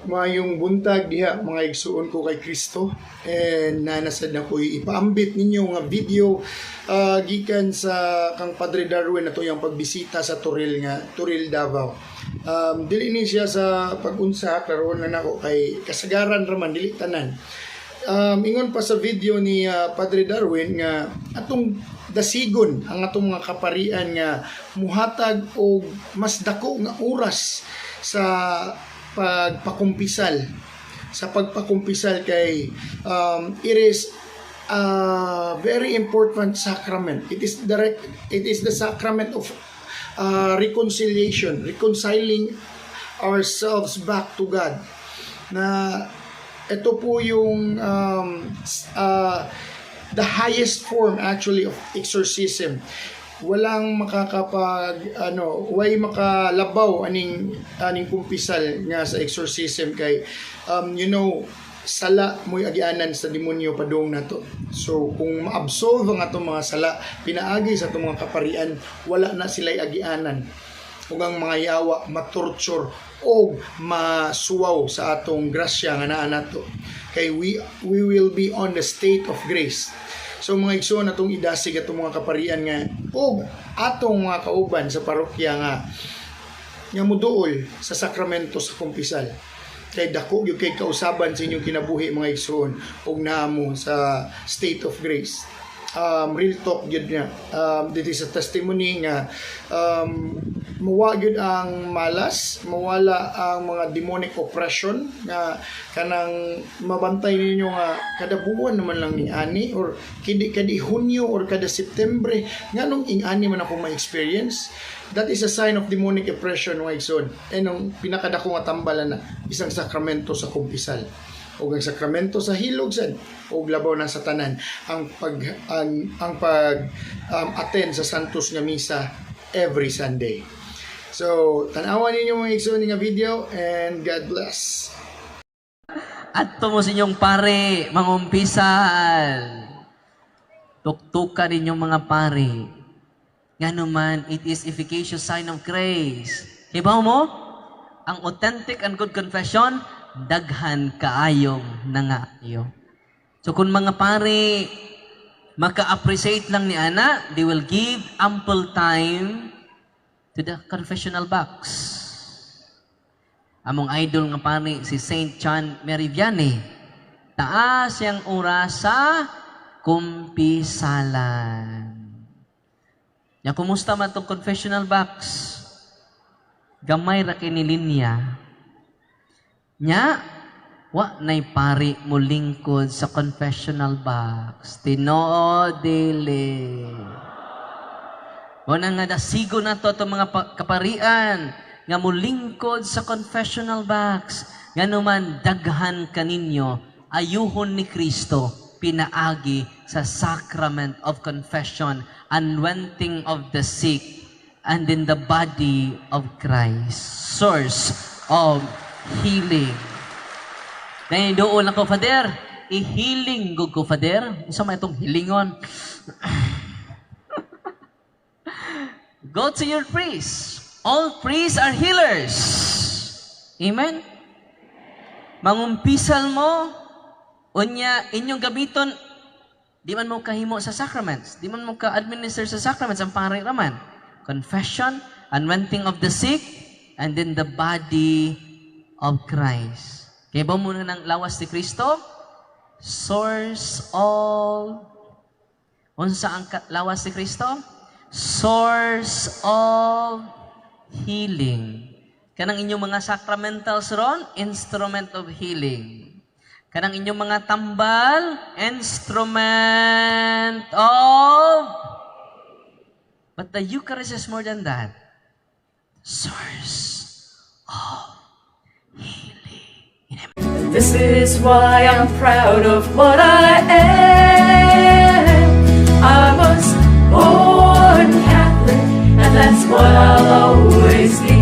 Mayong buntag diha mga igsuon ko kay Kristo, and nanasad na ko ipaambit ninyo nga video gikan sa kang Padre Darwin nato yung pagbisita sa Turil Davao. Dili ni siya sa pag-unsa karon na nako kay kasagaran raman dili tanan. Ingon pa sa video ni Padre Darwin nga atong dasigon ang atong mga kaparian nga muhatag og mas dako nga oras sa pagpakumpisal kay it is a very important sacrament. It is the sacrament of reconciling ourselves back to God. Na ito po yung the highest form actually of exorcism. Walang way makalabaw aning kumpisal nga sa exorcism kay sala mo'y agianan sa demonyo padung nato. So kung maabsolve ang atong mga sala pinaagi sa atong mga kaparian, wala na sila'y agianan ug ang mga yawa matorture o masuwaw sa atong grasya nga naa nato kay we will be on the state of grace. So mga igsoon atong idasig atong mga kaparian nga og atong mga kauban sa parokya nga muduol sa sakramento sa kumpisal. Kay dako gyud kay kausaban sa inyong kinabuhi mga igsoon og naamo sa state of grace. Real talk gyud nga. Dito sa testimony nga mawa gyud ang malas, mawala ang mga demonic oppression nga kanang mabantay ninyo nga kada buwan naman lang ni ani or kada Hunyo or kada September nganong ing-ani man ako ma-experience. That is a sign of demonic oppression mga igsoon. Ang pinakadako nga tambalan na isang sakramento sa kumpisal o ang sakramento sa hilog sad o labaw na sa tanan ang pag attend sa Santos nga misa every Sunday. So tanawan ninyo mga igsoon nga video and God bless. At mo sa inyong pare, mangumpisal. Tuktukan ninyong mga pare. Nga naman, it is efficacious sign of grace. Hibaw mo? Ang authentic and good confession, daghan kaayong nangayo. So kung mga pare, maka-appreciate lang ni Ana, they will give ample time to the confessional box. Among idol nga pare, si Saint John Meriviane, taas yang oras sa kumpisalan. Ya, kumusta man itong confessional box? Gamay ra kinilinya. Nya, wa na'y pari mo lingkod sa confessional box. Tinoo dili. Wala nga dasigo na to itong mga kaparian nga mo lingkod sa confessional box. Nga naman daghan kaninyo ayuhon ni Kristo pinaagi sa sacrament of confession, anointing of the sick, and in the body of Christ. Source of healing. Dahil doon ako, Father, i-healing ko, Father. Isa man itong hilingon. Go to your priest. All priests are healers. Amen? Mangumpisal mo, unya, inyong gamiton, di man mo kahimo sa sacraments. Di man mo ka-administer sa sacraments. Ang pare raman. Confession, anointing of the sick, and then the body of Christ. Kaya ba muna ng lawas ni Kristo? Source of... Unsa ang lawas ni Kristo? Source of healing. Kanang inyong mga sacramentals ron, instrument of healing. Kanang inyong mga tambal, instrument of... But the Eucharist is more than that. Source of healing. This is why I'm proud of what I am. I was born Catholic, and that's what I'll always be.